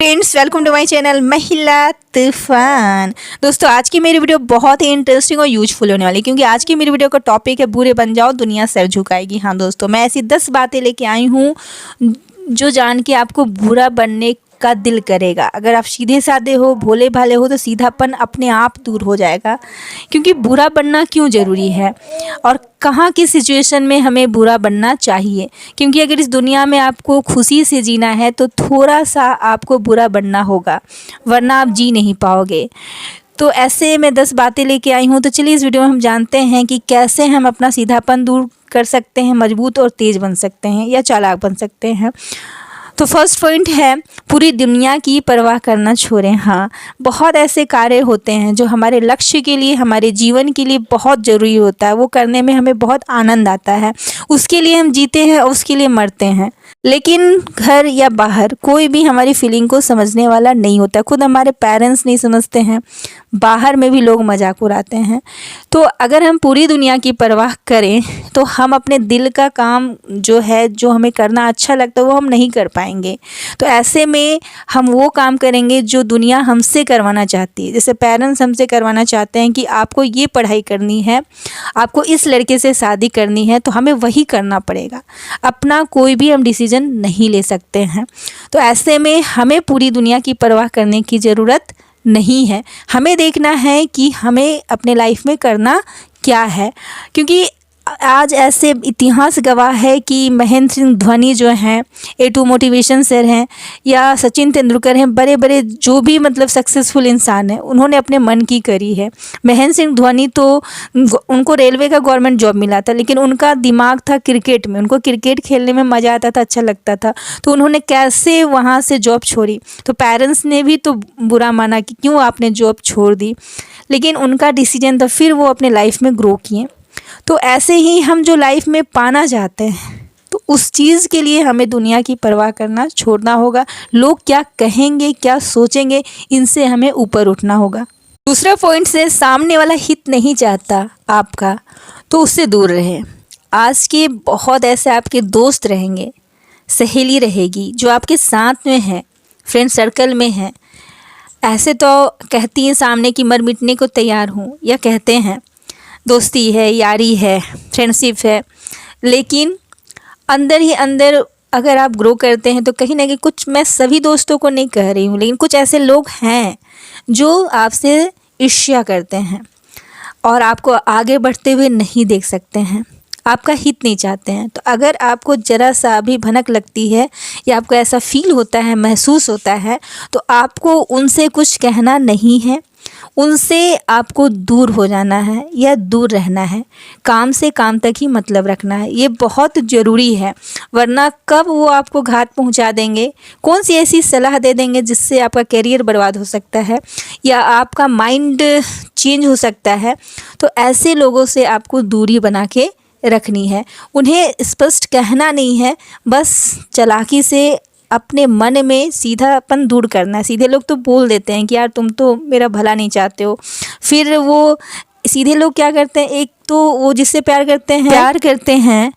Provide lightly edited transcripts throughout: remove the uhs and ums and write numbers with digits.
Friends, welcome to my channel Mahila Toofan. दोस्तों, आज की मेरी वीडियो बहुत ही इंटरेस्टिंग और यूजफुल होने वाली है क्योंकि आज की मेरी वीडियो का टॉपिक है बुरे बन जाओ दुनिया सर झुकाएगी। हाँ दोस्तों, मैं ऐसी 10 बातें लेके आई हूँ जो जान के आपको बुरा बनने का दिल करेगा। अगर आप सीधे साधे हो, भोले भाले हो तो सीधापन अपने आप दूर हो जाएगा। क्योंकि बुरा बनना क्यों ज़रूरी है और कहाँ की सिचुएशन में हमें बुरा बनना चाहिए। क्योंकि अगर इस दुनिया में आपको खुशी से जीना है तो थोड़ा सा आपको बुरा बनना होगा, वरना आप जी नहीं पाओगे। तो ऐसे मैं 10 बातें लेके आई हूँ। तो चलिए इस वीडियो में हम जानते हैं कि कैसे हम अपना सीधापन दूर कर सकते हैं, मजबूत और तेज़ बन सकते हैं या चालाक बन सकते हैं। तो फर्स्ट पॉइंट है, पूरी दुनिया की परवाह करना छोड़ें। हाँ, बहुत ऐसे कार्य होते हैं जो हमारे लक्ष्य के लिए, हमारे जीवन के लिए बहुत ज़रूरी होता है। वो करने में हमें बहुत आनंद आता है, उसके लिए हम जीते हैं और उसके लिए मरते हैं। लेकिन घर या बाहर कोई भी हमारी फीलिंग को समझने वाला नहीं होता। खुद हमारे पेरेंट्स नहीं समझते हैं, बाहर में भी लोग मजाक उड़ाते हैं। तो अगर हम पूरी दुनिया की परवाह करें तो हम अपने दिल का काम जो है, जो हमें करना अच्छा लगता है, वो हम नहीं कर पाएंगे। तो ऐसे में हम वो काम करेंगे जो दुनिया हमसे करवाना चाहती है। जैसे पेरेंट्स हमसे करवाना चाहते हैं कि आपको ये पढ़ाई करनी है, आपको इस लड़के से शादी करनी है, तो हमें वही करना पड़ेगा। अपना कोई भी हम डिसीजन नहीं ले सकते हैं। तो ऐसे में हमें पूरी दुनिया की परवाह करने की ज़रूरत नहीं है। हमें देखना है कि हमें अपने लाइफ में करना क्या है। क्योंकि आज ऐसे इतिहास गवाह है कि महेंद्र सिंह धोनी जो हैं, A2 मोटिवेशन सर हैं, या सचिन तेंदुलकर हैं, बड़े बड़े जो भी मतलब सक्सेसफुल इंसान हैं, उन्होंने अपने मन की करी है। महेंद्र सिंह धोनी तो उनको रेलवे का गवर्नमेंट जॉब मिला था, लेकिन उनका दिमाग था क्रिकेट में, उनको क्रिकेट खेलने में मज़ा आता था, अच्छा लगता था। तो उन्होंने कैसे वहाँ से जॉब छोड़ी, तो पेरेंट्स ने भी तो बुरा माना कि क्यों आपने जॉब छोड़ दी, लेकिन उनका डिसीजन था, फिर वो अपने लाइफ में ग्रो किए। तो ऐसे ही हम जो लाइफ में पाना चाहते हैं, तो उस चीज़ के लिए हमें दुनिया की परवाह करना छोड़ना होगा। लोग क्या कहेंगे, क्या सोचेंगे, इनसे हमें ऊपर उठना होगा। दूसरा पॉइंट से, सामने वाला हित नहीं चाहता आपका तो उससे दूर रहें। आज के बहुत ऐसे आपके दोस्त रहेंगे, सहेली रहेगी जो आपके साथ में है, फ्रेंड सर्कल में है। ऐसे तो कहती हैं सामने की मर मिटने को तैयार हूँ, या कहते हैं दोस्ती है, यारी है, फ्रेंडशिप है, लेकिन अंदर ही अंदर अगर आप ग्रो करते हैं तो कहीं ना कहीं कुछ, मैं सभी दोस्तों को नहीं कह रही हूँ, लेकिन कुछ ऐसे लोग हैं जो आपसे ईर्ष्या करते हैं और आपको आगे बढ़ते हुए नहीं देख सकते हैं, आपका हित नहीं चाहते हैं। तो अगर आपको ज़रा सा भी भनक लगती है या आपको ऐसा फील होता है, महसूस होता है, तो आपको उनसे कुछ कहना नहीं है, उनसे आपको दूर हो जाना है या दूर रहना है। काम से काम तक ही मतलब रखना है, ये बहुत ज़रूरी है। वरना कब वो आपको घात पहुंचा देंगे, कौन सी ऐसी सलाह दे देंगे जिससे आपका करियर बर्बाद हो सकता है या आपका माइंड चेंज हो सकता है। तो ऐसे लोगों से आपको दूरी बना के रखनी है। उन्हें स्पष्ट कहना नहीं है, बस चालाकी से अपने मन में सीधापन दूर करना है। सीधे लोग तो बोल देते हैं कि यार तुम तो मेरा भला नहीं चाहते हो। फिर वो सीधे लोग क्या करते हैं, एक तो वो जिससे प्यार करते हैं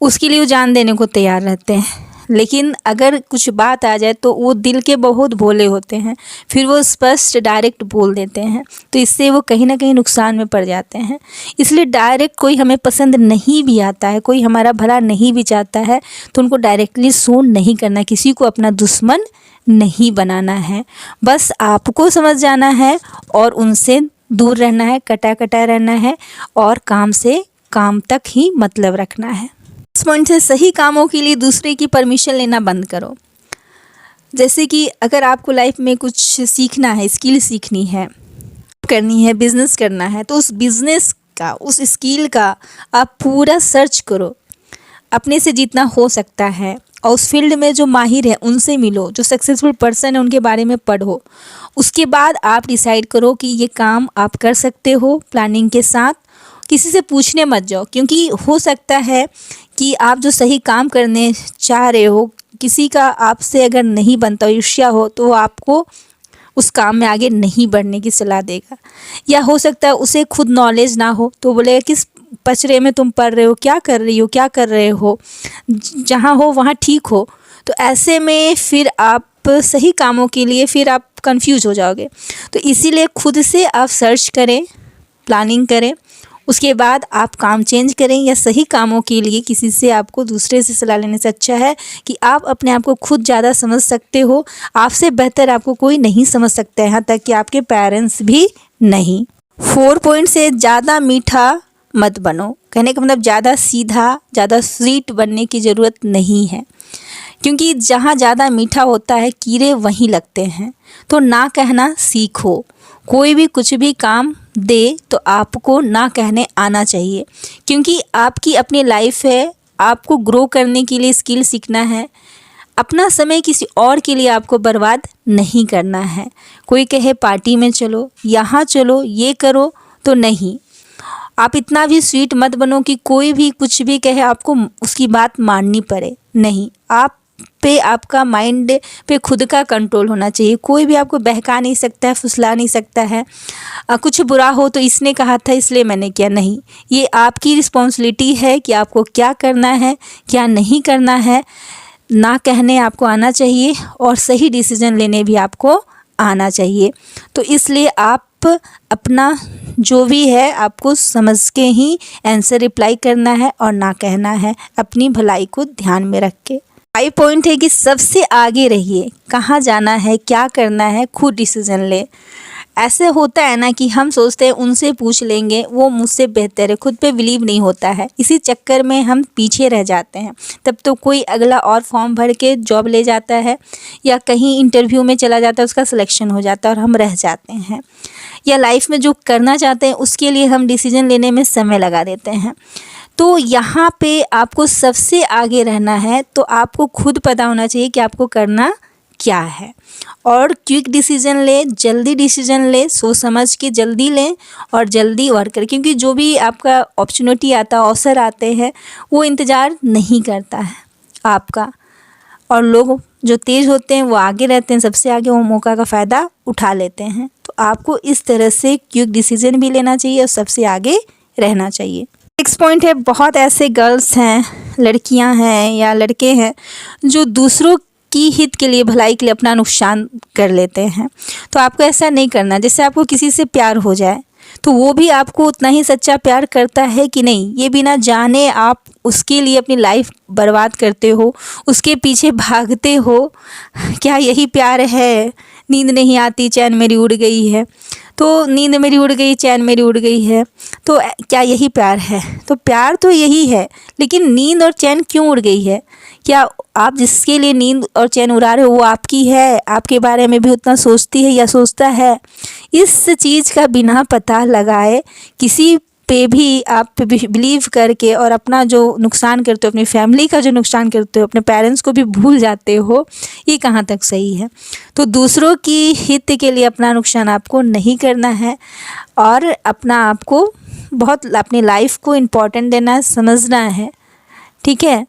उसके लिए वो जान देने को तैयार रहते हैं, लेकिन अगर कुछ बात आ जाए तो वो दिल के बहुत भोले होते हैं, फिर वो स्पष्ट डायरेक्ट बोल देते हैं। तो इससे वो कहीं ना कहीं नुकसान में पड़ जाते हैं। इसलिए डायरेक्ट कोई हमें पसंद नहीं भी आता है, कोई हमारा भला नहीं भी चाहता है, तो उनको डायरेक्टली सुन नहीं करना, किसी को अपना दुश्मन नहीं बनाना है। बस आपको समझ जाना है और उनसे दूर रहना है, कटा कटा रहना है और काम से काम तक ही मतलब रखना है। इस पॉइंट से, सही कामों के लिए दूसरे की परमिशन लेना बंद करो। जैसे कि अगर आपको लाइफ में कुछ सीखना है, स्किल सीखनी है, करनी है, बिजनेस करना है, तो उस बिजनेस का, उस स्किल का आप पूरा सर्च करो, अपने से जितना हो सकता है, और उस फील्ड में जो माहिर है उनसे मिलो, जो सक्सेसफुल पर्सन है उनके बारे में पढ़ो। उसके बाद आप डिसाइड करो कि ये काम आप कर सकते हो प्लानिंग के साथ। किसी से पूछने मत जाओ, क्योंकि हो सकता है कि आप जो सही काम करने चाह रहे हो, किसी का आपसे अगर नहीं बनता, ईर्ष्या हो, तो वो आपको उस काम में आगे नहीं बढ़ने की सलाह देगा। या हो सकता है उसे खुद नॉलेज ना हो, तो बोलेगा किस पचड़े में तुम पढ़ रहे हो, क्या कर रही हो, क्या कर रहे हो, जहाँ हो वहाँ ठीक हो। तो ऐसे में फिर आप आप सही कामों के लिए फिर आप कंफ्यूज हो जाओगे। तो इसीलिए खुद से आप सर्च करें, प्लानिंग करें, उसके बाद आप काम चेंज करें या सही कामों के लिए किसी से, आपको दूसरे से सलाह लेने से अच्छा है कि आप अपने आप को खुद ज़्यादा समझ सकते हो। आपसे बेहतर आपको कोई नहीं समझ सकता है, यहाँ तक कि आपके पेरेंट्स भी नहीं। 4 पॉइंट से ज़्यादा मीठा मत बनो। कहने का मतलब ज़्यादा सीधा, ज़्यादा स्वीट बनने की ज़रूरत नहीं है, क्योंकि जहाँ ज़्यादा मीठा होता है कीड़े वहीं लगते हैं। तो ना कहना सीखो। कोई भी कुछ भी काम दे तो आपको ना कहने आना चाहिए, क्योंकि आपकी अपनी लाइफ है, आपको ग्रो करने के लिए स्किल सीखना है। अपना समय किसी और के लिए आपको बर्बाद नहीं करना है। कोई कहे पार्टी में चलो, यहाँ चलो, ये करो, तो नहीं। आप इतना भी स्वीट मत बनो कि कोई भी कुछ भी कहे आपको उसकी बात माननी पड़े। नहीं, आप पे आपका माइंड पे खुद का कंट्रोल होना चाहिए। कोई भी आपको बहका नहीं सकता है, फुसला नहीं सकता है। कुछ बुरा हो तो इसने कहा था इसलिए मैंने किया, नहीं। ये आपकी रिस्पॉन्सिबिलिटी है कि आपको क्या करना है, क्या नहीं करना है। ना कहने आपको आना चाहिए और सही डिसीजन लेने भी आपको आना चाहिए। तो इसलिए आप अपना जो भी है आपको समझ के ही आंसर रिप्लाई करना है और ना कहना है, अपनी भलाई को ध्यान में रख के। 5 पॉइंट है कि सबसे आगे रहिए। कहाँ जाना है, क्या करना है, खुद डिसीजन ले। ऐसे होता है ना कि हम सोचते हैं उनसे पूछ लेंगे, वो मुझसे बेहतर है, खुद पे बिलीव नहीं होता है। इसी चक्कर में हम पीछे रह जाते हैं। तब तो कोई अगला और फॉर्म भर के जॉब ले जाता है या कहीं इंटरव्यू में चला जाता है, उसका सिलेक्शन हो जाता है और हम रह जाते हैं। या लाइफ में जो करना चाहते हैं उसके लिए हम डिसीजन लेने में समय लगा देते हैं। तो यहाँ पे आपको सबसे आगे रहना है, तो आपको खुद पता होना चाहिए कि आपको करना क्या है। और क्विक डिसीजन ले, जल्दी डिसीजन ले, सोच समझ के जल्दी लें और जल्दी वर्क करें, क्योंकि जो भी आपका अपॉर्चुनिटी आता है, अवसर आते हैं, वो इंतज़ार नहीं करता है आपका। और लोग जो तेज़ होते हैं वो आगे रहते हैं, सबसे आगे, वो मौका का फ़ायदा उठा लेते हैं। तो आपको इस तरह से क्विक डिसीजन भी लेना चाहिए और सबसे आगे रहना चाहिए। 6 पॉइंट है, बहुत ऐसे गर्ल्स हैं, लड़कियां हैं या लड़के हैं जो दूसरों की हित के लिए, भलाई के लिए अपना नुकसान कर लेते हैं। तो आपको ऐसा नहीं करना। जैसे आपको किसी से प्यार हो जाए तो वो भी आपको उतना ही सच्चा प्यार करता है कि नहीं, ये बिना जाने आप उसके लिए अपनी लाइफ बर्बाद करते हो, उसके पीछे भागते हो। क्या यही प्यार है? नींद नहीं आती, चैन मेरी उड़ गई है। तो नींद मेरी उड़ गई, चैन मेरी उड़ गई है, तो क्या यही प्यार है? तो प्यार तो यही है, लेकिन नींद और चैन क्यों उड़ गई है? क्या आप जिसके लिए नींद और चैन उड़ा रहे हो वो आपकी है? आपके बारे में भी उतना सोचती है या सोचता है? इस चीज़ का बिना पता लगाए किसी पे भी आप बिलीव करके और अपना जो नुकसान करते हो, अपनी फैमिली का जो नुकसान करते हो, अपने पेरेंट्स को भी भूल जाते हो, ये कहाँ तक सही है? तो दूसरों की हित के लिए अपना नुकसान आपको नहीं करना है और अपना आपको बहुत अपनी लाइफ को इम्पोर्टेंट देना है, समझना है। ठीक है।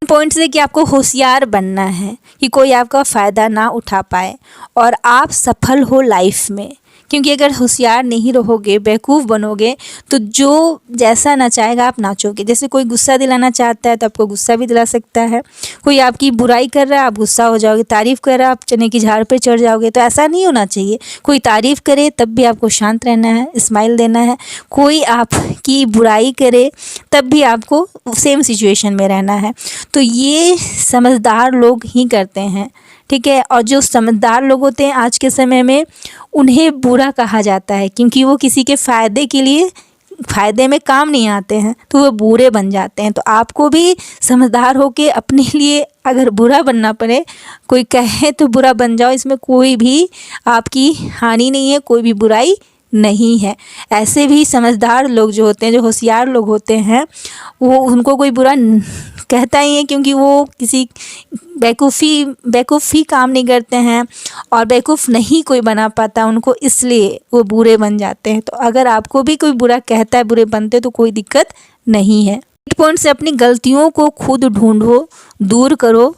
पॉइंट्स है कि आपको होशियार बनना है कि कोई आपका फ़ायदा ना उठा पाए और आप सफल हो लाइफ में। क्योंकि अगर होशियार नहीं रहोगे, बेवकूफ़ बनोगे, तो जो जैसा नचाएगा आप नाचोगे। जैसे कोई गुस्सा दिलाना चाहता है तो आपको गुस्सा भी दिला सकता है। कोई आपकी बुराई कर रहा है, आप गुस्सा हो जाओगे। तारीफ़ कर रहा है, आप चने की झाड़ पे चढ़ जाओगे। तो ऐसा नहीं होना चाहिए। कोई तारीफ़ करे तब भी आपको शांत रहना है, स्माइल देना है। कोई आपकी बुराई करे तब भी आपको सेम सिचुएशन में रहना है। तो ये समझदार लोग ही करते हैं। ठीक है। और जो समझदार लोग होते हैं आज के समय में, उन्हें बुरा कहा जाता है, क्योंकि वो किसी के फ़ायदे के लिए, फ़ायदे में काम नहीं आते हैं, तो वो बुरे बन जाते हैं। तो आपको भी समझदार होके अपने लिए अगर बुरा बनना पड़े, कोई कहे तो बुरा बन जाओ, इसमें कोई भी आपकी हानि नहीं है, कोई भी बुराई नहीं है। ऐसे भी समझदार लोग जो होते हैं, जो होशियार लोग होते हैं, वो उनको कोई बुरा कहता ही है, क्योंकि वो किसी बेवकूफ़ी काम नहीं करते हैं और बेवकूफ़ नहीं कोई बना पाता उनको, इसलिए वो बुरे बन जाते हैं। तो अगर आपको भी कोई बुरा कहता है, बुरे बनते, तो कोई दिक्कत नहीं है। 8 पॉइंट से अपनी गलतियों को खुद ढूंढो, दूर करो।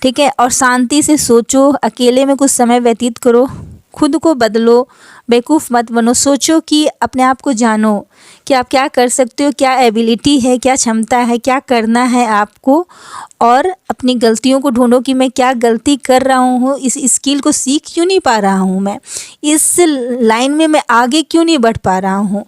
ठीक है। और शांति से सोचो, अकेले में कुछ समय व्यतीत करो। खुद को बदलो, बेवकूफ़ मत बनो। सोचो कि अपने आप को जानो कि आप क्या कर सकते हो, क्या एबिलिटी है, क्या क्षमता है, क्या करना है आपको, और अपनी गलतियों को ढूंढो कि मैं क्या गलती कर रहा हूँ, इस स्किल को सीख क्यों नहीं पा रहा हूँ, मैं इस लाइन में मैं आगे क्यों नहीं बढ़ पा रहा हूँ।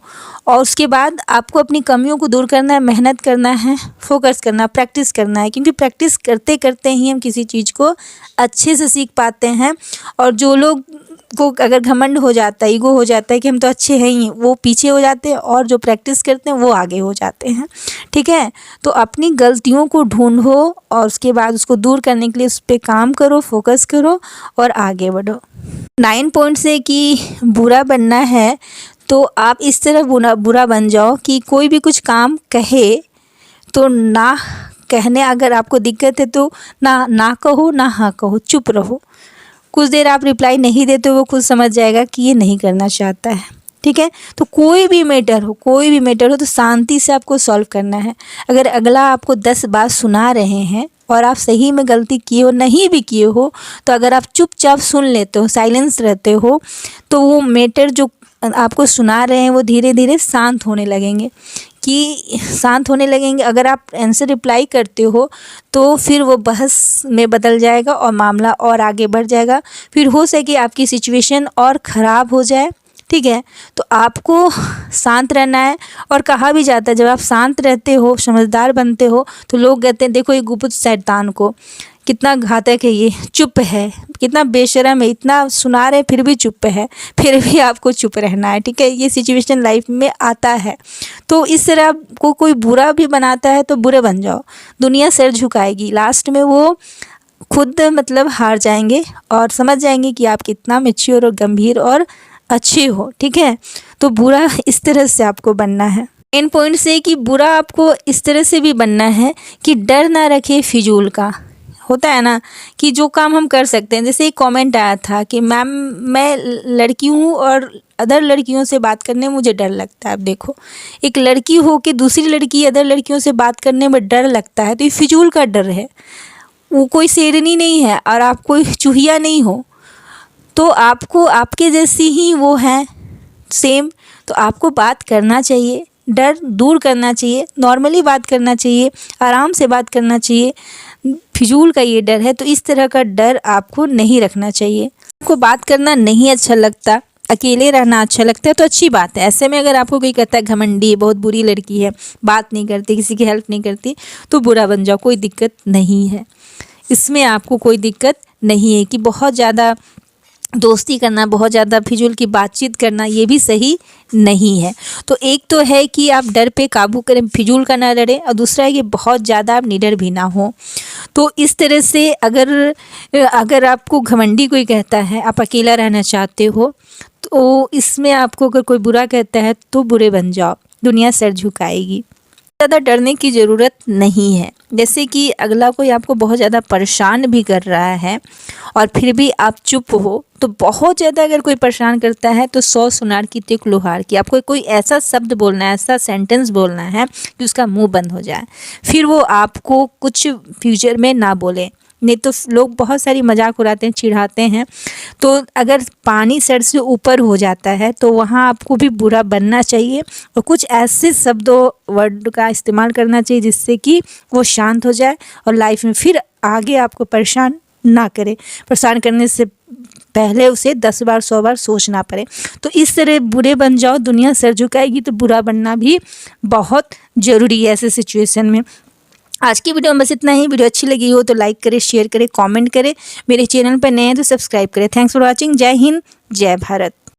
और उसके बाद आपको अपनी कमियों को दूर करना है, मेहनत करना है, फोकस करना, प्रैक्टिस करना है, क्योंकि प्रैक्टिस करते करते ही हम किसी चीज़ को अच्छे से सीख पाते हैं। और जो लोग को अगर घमंड हो जाता है, ईगो हो जाता है कि हम तो अच्छे हैं ही, वो पीछे हो जाते हैं, और जो प्रैक्टिस करते हैं वो आगे हो जाते हैं। ठीक है, तो अपनी गलतियों को ढूंढो और उसके बाद उसको दूर करने के लिए उस पर काम करो, फोकस करो और आगे बढ़ो। 9 पॉइंट से कि बुरा बनना है तो आप इस तरह बुरा बन जाओ कि कोई भी कुछ काम कहे तो ना कहने, अगर आपको दिक्कत है तो ना कहो, ना हाँ कहो, चुप रहो। कुछ देर आप रिप्लाई नहीं देते, वो खुद समझ जाएगा कि ये नहीं करना चाहता है। ठीक है, तो कोई भी मैटर हो तो शांति से आपको सॉल्व करना है। अगर अगला आपको 10 बात सुना रहे हैं और आप सही में गलती किए हो, नहीं भी किए हो, तो अगर आप चुपचाप सुन लेते हो, साइलेंस रहते हो, तो वो मैटर जो आपको सुना रहे हैं वो धीरे धीरे शांत होने लगेंगे। अगर आप आंसर रिप्लाई करते हो तो फिर वो बहस में बदल जाएगा और मामला और आगे बढ़ जाएगा। फिर हो सके आपकी सिचुएशन और ख़राब हो जाए। ठीक है, तो आपको शांत रहना है। और कहा भी जाता है जब आप शांत रहते हो, समझदार बनते हो, तो लोग कहते हैं देखो ये गुप्त शैतान को, कितना घातक है ये, चुप है, कितना बेशर्म है, इतना सुना रहे फिर भी चुप है, फिर भी आपको चुप रहना है। ठीक है, ये सिचुएशन लाइफ में आता है। तो इस तरह आपको कोई बुरा भी बनाता है तो बुरे बन जाओ, दुनिया सिर झुकाएगी, लास्ट में वो खुद हार जाएंगे और समझ जाएंगे कि आप कितना मैच्योर और गंभीर और अच्छे हो। ठीक है, तो बुरा इस तरह से आपको बनना है। 10 पॉइंट से कि बुरा आपको इस तरह से भी बनना है कि डर ना रखे फिजूल का। होता है ना कि जो काम हम कर सकते हैं, जैसे एक कमेंट आया था कि मैम मैं लड़की हूँ और अदर लड़कियों से बात करने में मुझे डर लगता है। अब देखो, एक लड़की हो कि दूसरी लड़की अदर लड़कियों से बात करने में डर लगता है, तो ये फिजूल का डर है। वो कोई शेरनी नहीं है और आप कोई चूहिया नहीं हो, तो आपको आपके जैसी ही वो है सेम, तो आपको बात करना चाहिए, डर दूर करना चाहिए, नॉर्मली बात करना चाहिए, आराम से बात करना चाहिए। फिजूल का ये डर है, तो इस तरह का डर आपको नहीं रखना चाहिए। आपको बात करना नहीं अच्छा लगता, अकेले रहना अच्छा लगता है, तो अच्छी बात है। ऐसे में अगर आपको कोई कहता है घमंडी, बहुत बुरी लड़की है, बात नहीं करती, किसी की हेल्प नहीं करती, तो बुरा बन जाओ, कोई दिक्कत नहीं है। इसमें आपको कोई दिक्कत नहीं है कि बहुत ज़्यादा दोस्ती करना, बहुत ज़्यादा फिजूल की बातचीत करना, ये भी सही नहीं है। तो एक तो है कि आप डर पे काबू करें, फिजूल का ना डरें, और दूसरा है कि बहुत ज़्यादा आप निडर भी ना हो। तो इस तरह से अगर आपको घमंडी कोई कहता है, आप अकेला रहना चाहते हो, तो इसमें आपको अगर कोई बुरा कहता है तो बुरे बन जाओ, दुनिया सर झुकाएगी। ज़्यादा डरने की ज़रूरत नहीं है। जैसे कि अगला कोई आपको बहुत ज़्यादा परेशान भी कर रहा है और फिर भी आप चुप हो, तो बहुत ज़्यादा अगर कोई परेशान करता है तो 100 सुनार की तिक लोहार की। आपको कोई ऐसा शब्द बोलना है, ऐसा सेंटेंस बोलना है कि उसका मुंह बंद हो जाए, फिर वो आपको कुछ फ्यूचर में ना बोले। नहीं तो लोग बहुत सारी मजाक उड़ाते हैं, चिढ़ाते हैं। तो अगर पानी सर से ऊपर हो जाता है तो वहाँ आपको भी बुरा बनना चाहिए और कुछ ऐसे शब्दों वर्ड का इस्तेमाल करना चाहिए जिससे कि वो शांत हो जाए और लाइफ में फिर आगे आपको परेशान ना करे। परेशान करने से पहले उसे 10 बार 100 बार सोचना पड़े। तो इस तरह बुरे बन जाओ, दुनिया सर झुकाएगी। तो बुरा बनना भी बहुत ज़रूरी है ऐसे सिचुएशन में। आज की वीडियो में बस इतना ही। वीडियो अच्छी लगी हो तो लाइक करें, शेयर करें, कमेंट करें। मेरे चैनल पर नए हैं तो सब्सक्राइब करें। Thanks for watching. जय हिंद, जय भारत।